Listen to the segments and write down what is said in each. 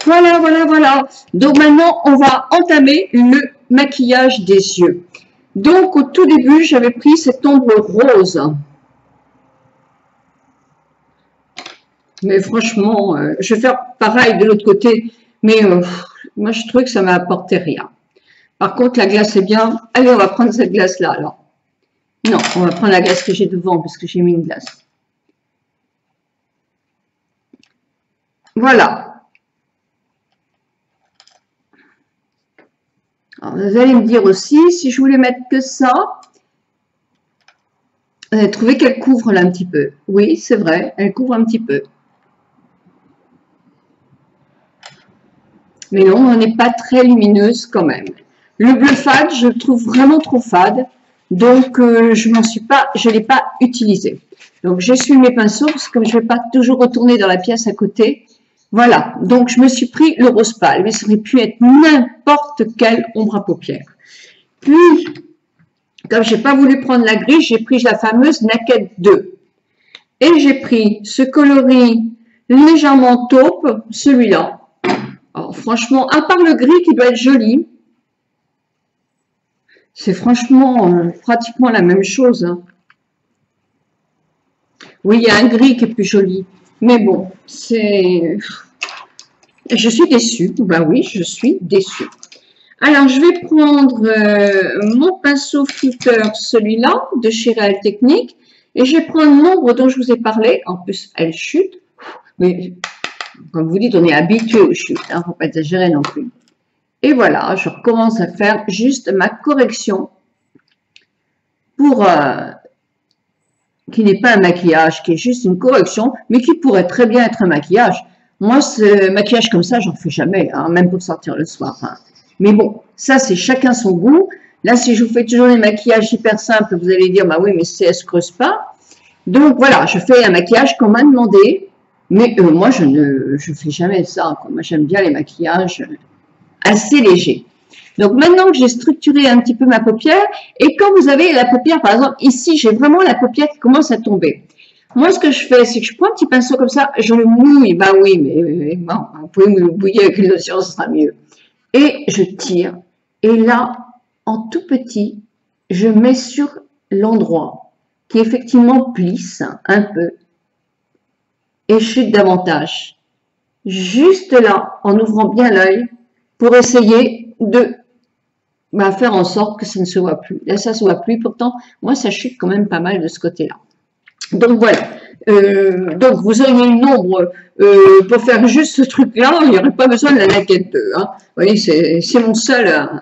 Voilà, voilà, voilà. Donc maintenant, on va entamer le maquillage des yeux. Donc au tout début, j'avais pris cette ombre rose. Mais franchement, je vais faire pareil de l'autre côté. Mais moi, je trouve que ça m'a apporté rien. Par contre, la glace est bien. Allez, on va prendre cette glace-là, alors. Non, on va prendre la glace que j'ai devant, parce que j'ai mis une glace. Voilà. Alors, vous allez me dire aussi, si je voulais mettre que ça, vous avez trouvé qu'elle couvre là un petit peu. Oui, c'est vrai, elle couvre un petit peu. Mais non, on n'est pas très lumineuse quand même. Le bleu fade, je le trouve vraiment trop fade. Donc, je l'ai pas utilisé. Donc, j'essuie mes pinceaux parce que comme je ne vais pas toujours retourner dans la pièce à côté. Voilà. Donc, je me suis pris le rose pâle. Mais ça aurait pu être n'importe quelle ombre à paupières. Puis, comme j'ai pas voulu prendre la grise, j'ai pris la fameuse Naked 2. Et j'ai pris ce coloris légèrement taupe, celui-là. Alors, franchement, à part le gris qui doit être joli, c'est franchement pratiquement la même chose. Hein. Oui, il y a un gris qui est plus joli. Mais bon, c'est... Je suis déçue. Ben oui, je suis déçue. Alors, je vais prendre mon pinceau flitter, celui-là, de chez Real Technique. Et je vais prendre l'ombre dont je vous ai parlé. En plus, elle chute. Mais, comme vous dites, on est habitué aux chutes. Il ne faut pas exagérer non plus. Et voilà, je recommence à faire juste ma correction pour qui n'est pas un maquillage, qui est juste une correction, mais qui pourrait très bien être un maquillage. Moi, ce maquillage comme ça, j'en fais jamais, hein, même pour sortir le soir. Hein. Mais bon, ça, c'est chacun son goût. Là, si je vous fais toujours des maquillages hyper simples, vous allez dire, bah oui, mais elle se creuse pas. Donc voilà, je fais un maquillage qu'on m'a demandé, mais moi, je ne fais jamais ça. Quoi. Moi, j'aime bien les maquillages assez légers. Donc maintenant que j'ai structuré un petit peu ma paupière, et quand vous avez la paupière, par exemple, ici, j'ai vraiment la paupière qui commence à tomber. Moi, ce que je fais, c'est que je prends un petit pinceau comme ça, je le mouille, bah oui, mais bon, vous pouvez me le mouiller avec une lotion, ce sera mieux. Et je tire, et là, en tout petit, je mets sur l'endroit qui effectivement plisse un peu, et chute davantage. Juste là, en ouvrant bien l'œil, pour essayer de faire en sorte que ça ne se voit plus. Là, ça ne se voit plus. Pourtant, moi, ça chute quand même pas mal de ce côté-là. Donc, voilà. Donc, vous auriez une ombre pour faire juste ce truc-là. Il n'y aurait pas besoin de la Naked 2. Hein. Vous voyez, c'est mon seul...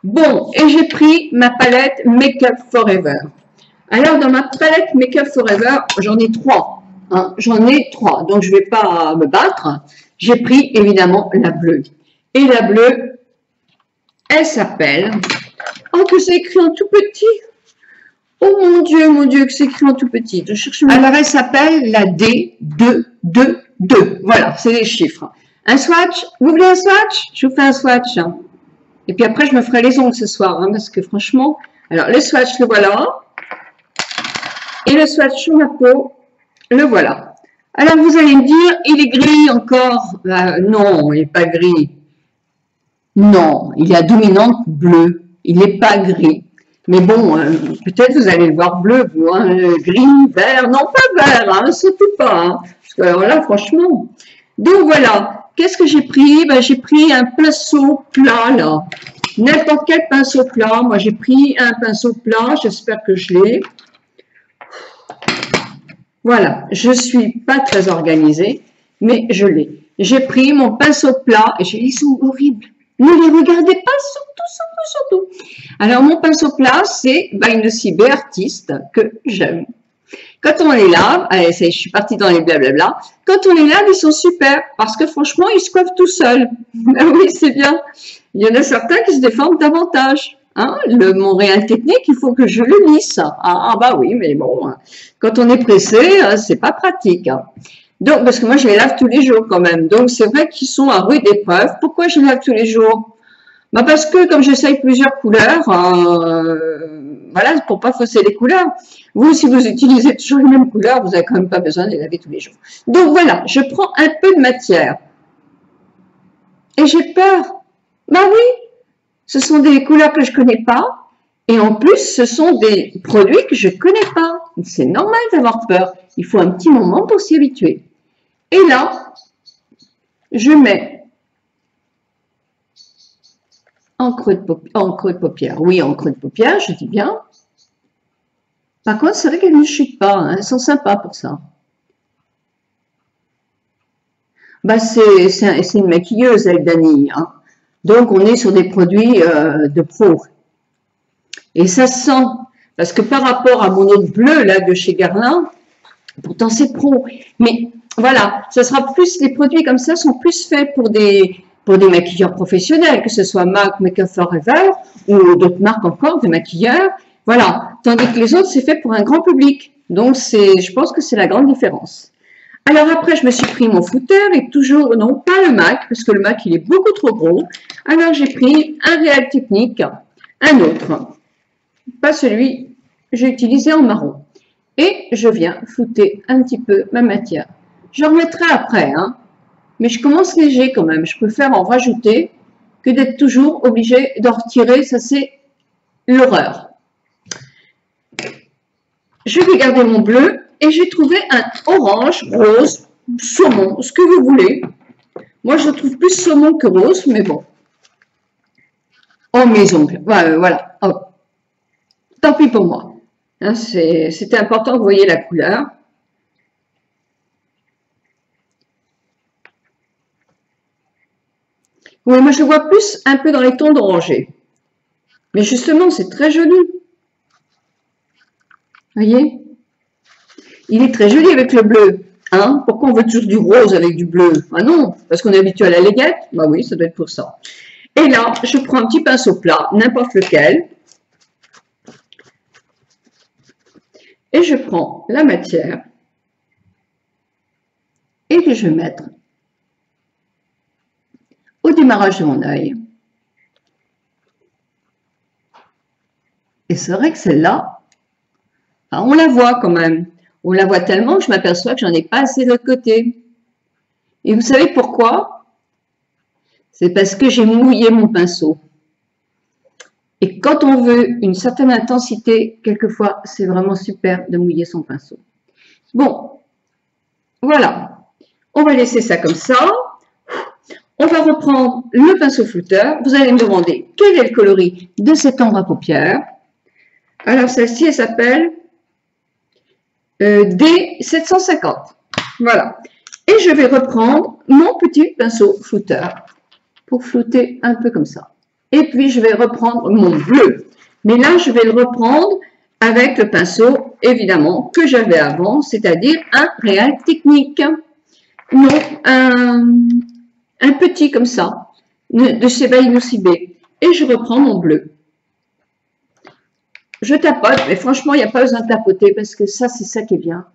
Bon, et j'ai pris ma palette Make Up Forever. Alors, dans ma palette Make Up Forever, j'en ai 3. Hein. J'en ai 3. Donc, je ne vais pas me battre. J'ai pris, évidemment, la bleue. Et la bleue, elle s'appelle... Oh, que c'est écrit en tout petit. Oh mon Dieu, que c'est écrit en tout petit. Je cherche... Alors, elle s'appelle la D222. Voilà, c'est les chiffres. Un swatch. Vous voulez un swatch? Je vous fais un swatch. Et puis après, je me ferai les ongles ce soir. Hein, parce que franchement... Alors, le swatch, le voilà. Et le swatch sur ma peau, le voilà. Alors, vous allez me dire, il est gris encore. Non, il n'est pas gris. Non, il est à dominante bleue. Il n'est pas gris. Mais bon, peut-être vous allez le voir bleu, vous, hein, gris, vert. Non, pas vert, hein, surtout pas. Hein, parce que alors là, franchement. Donc voilà, qu'est-ce que j'ai pris? Ben, j'ai pris un pinceau plat, là. N'importe quel pinceau plat. Moi, j'ai pris un pinceau plat. J'espère que je l'ai. Voilà, je suis pas très organisée, mais je l'ai. J'ai pris mon pinceau plat et ils sont horribles. Ne les regardez pas, surtout. Alors, mon pinceau plat, c'est une de Cibé Artiste que j'aime. Quand on les lave, allez, je suis partie dans les blablabla, quand on les lave, ils sont super parce que franchement, ils se coiffent tout seuls. Oui, c'est bien. Il y en a certains qui se déforment davantage. Hein, le Montréal Technique, il faut que je le lisse. Ah bah oui, mais bon, quand on est pressé, c'est pas pratique. Hein. Donc, parce que moi, je les lave tous les jours quand même. Donc, c'est vrai qu'ils sont à rude épreuve. Pourquoi je les lave tous les jours? Bah parce que comme j'essaye plusieurs couleurs, voilà, pour pas fausser les couleurs. Vous, si vous utilisez toujours les mêmes couleurs, vous n'avez quand même pas besoin de les laver tous les jours. Donc voilà, je prends un peu de matière. et j'ai peur. Ben oui, ce sont des couleurs que je connais pas et en plus, ce sont des produits que je connais pas. C'est normal d'avoir peur. Il faut un petit moment pour s'y habituer. Et là, je mets en creux de paupière. Oui, en creux de paupière, je dis bien. Par contre, c'est vrai qu'elles ne chutent pas. Hein. Elles sont sympas pour ça. Bah, c'est une maquilleuse, elle, Dani. Hein. Donc, on est sur des produits de pro. Et ça se sent. Parce que par rapport à mon autre bleu, là, de chez Guerlain, pourtant c'est pro. Mais voilà, ça sera plus, les produits comme ça sont plus faits pour des maquilleurs professionnels, que ce soit MAC, Make Up Forever, ou d'autres marques encore, de maquilleurs. Voilà. Tandis que les autres, c'est fait pour un grand public. Donc, je pense que c'est la grande différence. Alors après, je me suis pris mon footer et toujours, non, pas le MAC, parce que le MAC, il est beaucoup trop gros. Alors, j'ai pris un Real Technique, un autre. Pas celui que j'ai utilisé en marron. Et je viens flouter un petit peu ma matière. Je remettrai après, hein. Mais je commence léger quand même. Je préfère en rajouter que d'être toujours obligé d'en retirer. Ça, c'est l'horreur. Je vais garder mon bleu et j'ai trouvé un orange, rose, saumon, ce que vous voulez. Moi, je trouve plus saumon que rose, mais bon. Oh, mes ongles. Voilà. Oh. Tant pis pour moi. Hein, c'était important que vous voyez la couleur. Oui, moi je le vois plus un peu dans les tons d'orangé. Mais justement, c'est très joli. Voyez? Il est très joli avec le bleu. Hein? Pourquoi on veut toujours du rose avec du bleu? Ah non, parce qu'on est habitué à la laiguette. Bah oui, ça doit être pour ça. Et là, je prends un petit pinceau plat, n'importe lequel. Et je prends la matière. Et que je vais mettre au démarrage de mon œil. Et c'est vrai que celle-là, on la voit quand même. On la voit tellement que je m'aperçois que j'en ai pas assez de l'autre côté. Et vous savez pourquoi? C'est parce que j'ai mouillé mon pinceau. Et quand on veut une certaine intensité, quelquefois, c'est vraiment super de mouiller son pinceau. Bon, voilà. On va laisser ça comme ça. On va reprendre le pinceau flouteur. Vous allez me demander quel est le coloris de cette ombre à paupières. Alors, celle-ci, elle s'appelle D750. Voilà. Et je vais reprendre mon petit pinceau flouteur pour flouter un peu comme ça. Et puis, je vais reprendre mon bleu. Mais là, je vais le reprendre avec le pinceau, évidemment, que j'avais avant, c'est-à-dire un Real Technique. Non, un petit comme ça, de chez By Lucy B. Et je reprends mon bleu. Je tapote, mais franchement, il n'y a pas besoin de tapoter parce que ça, c'est ça qui est bien.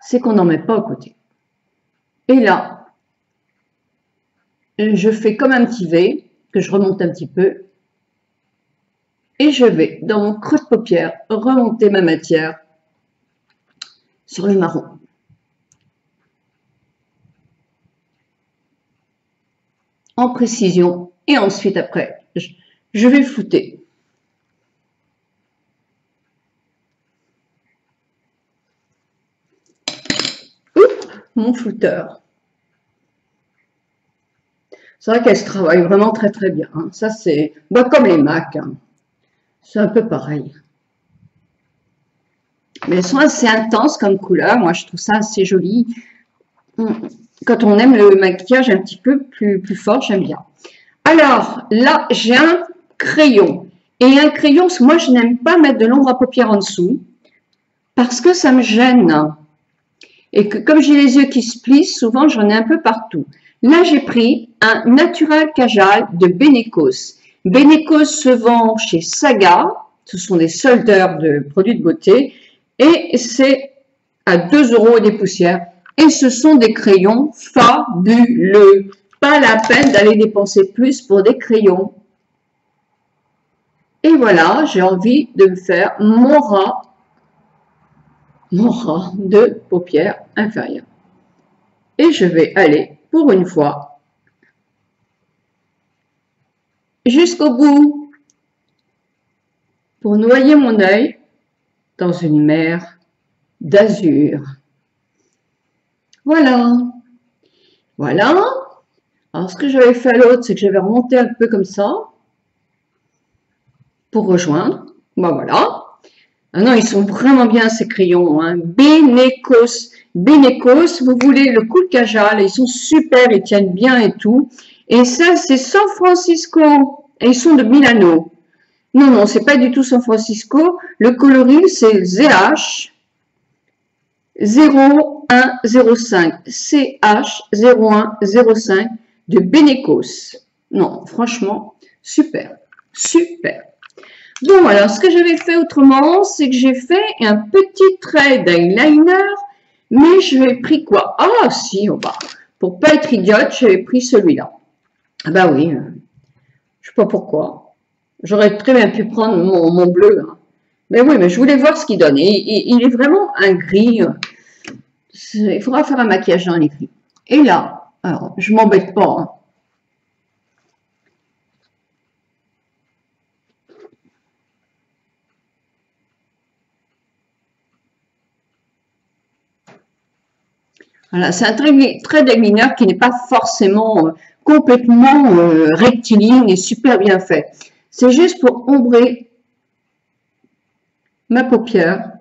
C'est qu'on n'en met pas à côté. Et là, je fais comme un petit V, que je remonte un petit peu. Et je vais, dans mon creux de paupière, remonter ma matière sur le marron. En précision. Et ensuite, après, je vais flouter. Mon flouteur. C'est vrai qu'elle se travaille vraiment très très bien. Hein. Ça c'est comme les MAC. Hein. C'est un peu pareil. Mais elles sont assez intenses comme couleur. Moi je trouve ça assez joli. Quand on aime le maquillage un petit peu plus fort, j'aime bien. Alors là j'ai un crayon. Et un crayon, moi je n'aime pas mettre de l'ombre à paupières en dessous. Parce que ça me gêne. Et que comme j'ai les yeux qui se plissent, souvent j'en ai un peu partout. Là, j'ai pris un Natural Kajal de Benecos. Benecos se vend chez Saga. Ce sont des soldeurs de produits de beauté. Et c'est à 2 € et des poussières. Et ce sont des crayons fabuleux. Pas la peine d'aller dépenser plus pour des crayons. Et voilà, j'ai envie de me faire mon ras de paupières inférieures. Et je vais aller, pour une fois, jusqu'au bout pour noyer mon œil dans une mer d'azur. Voilà. Voilà. Alors, ce que j'avais fait à l'autre, c'est que j'avais remonté un peu comme ça pour rejoindre. Ben voilà. Ah non, ils sont vraiment bien ces crayons. Hein. Benecos. Benecos, vous voulez le Cool Kajal, ils sont super, ils tiennent bien et tout. Et ça, c'est San Francisco. Et ils sont de Milano. Non, non, c'est pas du tout San Francisco. Le coloris, c'est ZH 0105. CH 0105 de Benecos. Non, franchement, super. Super. Bon, alors, ce que j'avais fait autrement, c'est que j'ai fait un petit trait d'eyeliner, mais je vais pris quoi? Ah, si, oh bah, pour pas être idiote, j'avais pris celui-là. Ah bah oui, je sais pas pourquoi. J'aurais très bien pu prendre mon bleu. Hein. Mais oui, mais je voulais voir ce qu'il donne. Et il est vraiment un gris. Il faudra faire un maquillage dans les gris. Et là, alors, je m'embête pas. Hein. Voilà, c'est un trait d'eyeliner qui n'est pas forcément complètement rectiligne et super bien fait. C'est juste pour ombrer ma paupière.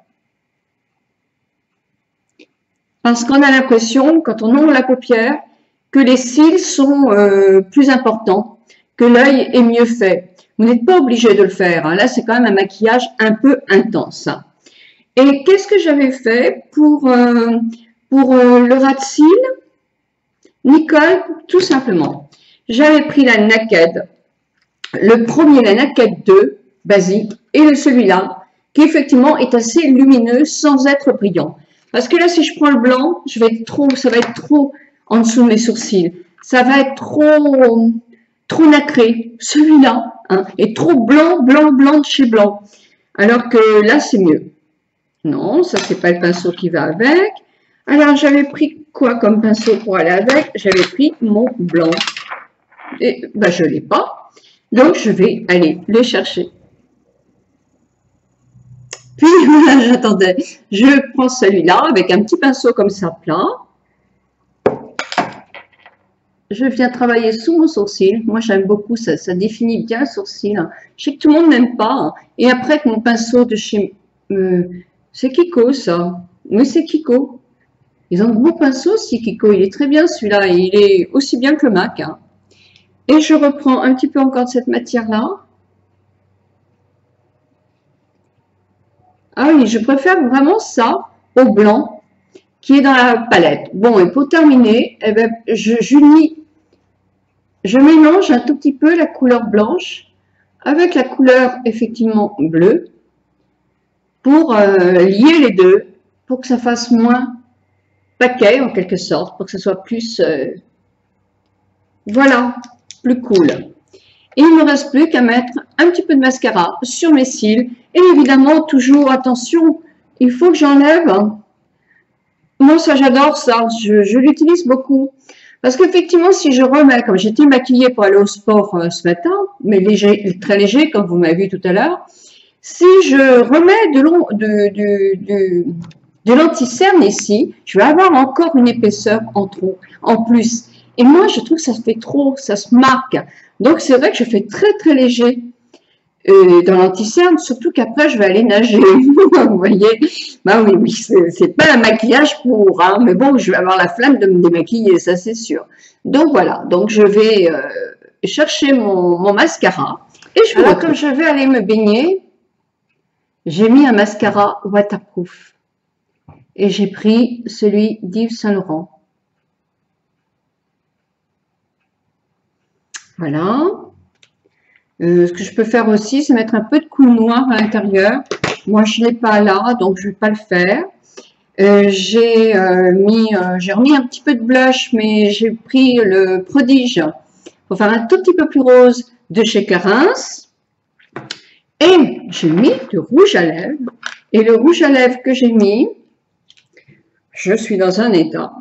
Parce qu'on a l'impression, quand on ouvre la paupière, que les cils sont plus importants, que l'œil est mieux fait. Vous n'êtes pas obligé de le faire. Hein. Là, c'est quand même un maquillage un peu intense. Hein. Et qu'est-ce que j'avais fait pour le ras de cils? Nicole, tout simplement. J'avais pris la Naked, le premier, la Naked 2, basique, et celui-là, qui effectivement est assez lumineux sans être brillant. Parce que là, si je prends le blanc, ça va être trop en dessous de mes sourcils. Ça va être trop nacré. Celui-là hein, est trop blanc de chez blanc. Alors que là, c'est mieux. Non, ça, c'est pas le pinceau qui va avec. Alors, j'avais pris quoi comme pinceau pour aller avec? J'avais pris mon blanc. Et ben, je ne l'ai pas. Donc, je vais aller le chercher. Puis, voilà, j'attendais. Je prends celui-là avec un petit pinceau comme ça, plat. Je viens travailler sous mon sourcil. Moi, j'aime beaucoup, ça définit bien le sourcil. Je sais que tout le monde n'aime pas. Et après, avec mon pinceau de chez... c'est Kiko, ça. Oui, c'est Kiko. Ils ont de beaux pinceaux aussi, Kiko. Il est très bien, celui-là. Il est aussi bien que le MAC. Hein. Et je reprends un petit peu encore de cette matière-là. Ah oui, je préfère vraiment ça au blanc qui est dans la palette. Bon, et pour terminer, eh ben, je mélange un tout petit peu la couleur blanche avec la couleur effectivement bleue pour lier les deux, pour que ça fasse moins paquet en quelque sorte, pour que ce soit plus, voilà, plus cool. Et il ne me reste plus qu'à mettre un petit peu de mascara sur mes cils. Et évidemment, toujours, attention, il faut que j'enlève. Moi, ça, j'adore ça. Je l'utilise beaucoup. Parce qu'effectivement, si je remets, comme j'étais maquillée pour aller au sport ce matin, mais léger, très léger, comme vous m'avez vu tout à l'heure, si je remets de l'anti-cerne ici, je vais avoir encore une épaisseur en trop, en plus. Et moi, je trouve que ça se fait trop, ça se marque. Donc, c'est vrai que je fais très, très léger dans l'anti-cerne, surtout qu'après, je vais aller nager. Vous voyez? Bah oui, c'est pas un maquillage pour, hein, mais bon, je vais avoir la flamme de me démaquiller, ça, c'est sûr. Donc, voilà. Donc, je vais chercher mon mascara. Et alors, comme je vais aller me baigner, j'ai mis un mascara waterproof. Et j'ai pris celui d'Yves Saint Laurent. Voilà. Ce que je peux faire aussi, c'est mettre un peu de coule noire à l'intérieur. Moi, je ne l'ai pas là, donc je ne vais pas le faire. J'ai remis un petit peu de blush, mais j'ai pris le Prodige pour faire un tout petit peu plus rose de chez Clarins. Et j'ai mis du rouge à lèvres. Et le rouge à lèvres que j'ai mis, je suis dans un état.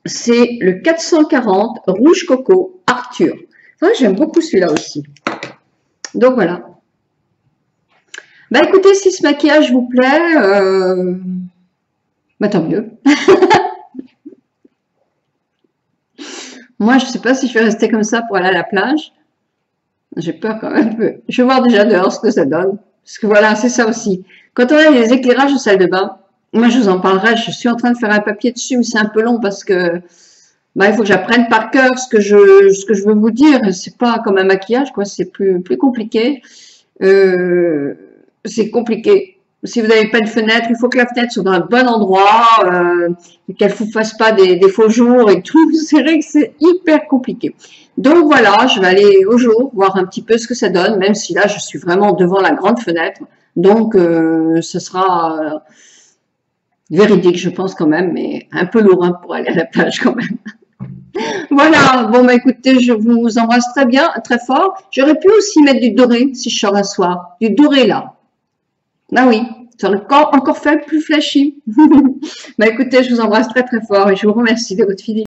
C'est le 440 Rouge Coco Arthur. Enfin, j'aime beaucoup celui-là aussi. Donc voilà. Bah écoutez, si ce maquillage vous plaît, bah tant mieux. Moi, je sais pas si je vais rester comme ça pour aller à la plage. J'ai peur quand même un peu. Je vais voir déjà dehors ce que ça donne. Parce que voilà, c'est ça aussi. Quand on a les éclairages de salle de bain, moi je vous en parlerai, je suis en train de faire un papier dessus, mais c'est un peu long parce que bah, il faut que j'apprenne par cœur ce que je veux vous dire. C'est pas comme un maquillage, quoi, c'est plus compliqué. C'est compliqué. Si vous n'avez pas de fenêtre, il faut que la fenêtre soit dans un bon endroit, qu'elle ne vous fasse pas des faux jours et tout. C'est vrai que c'est hyper compliqué. Donc voilà, je vais aller au jour, voir un petit peu ce que ça donne, même si là, je suis vraiment devant la grande fenêtre. Donc, ce sera véridique, je pense quand même, mais un peu lourd hein, pour aller à la plage quand même. Voilà, bon bah écoutez, je vous embrasse très bien, très fort. J'aurais pu aussi mettre du doré si je sors un soir. Du doré là. Ah oui, ça aurait encore fait plus flashy. Bah écoutez, je vous embrasse très très fort et je vous remercie de votre fidélité.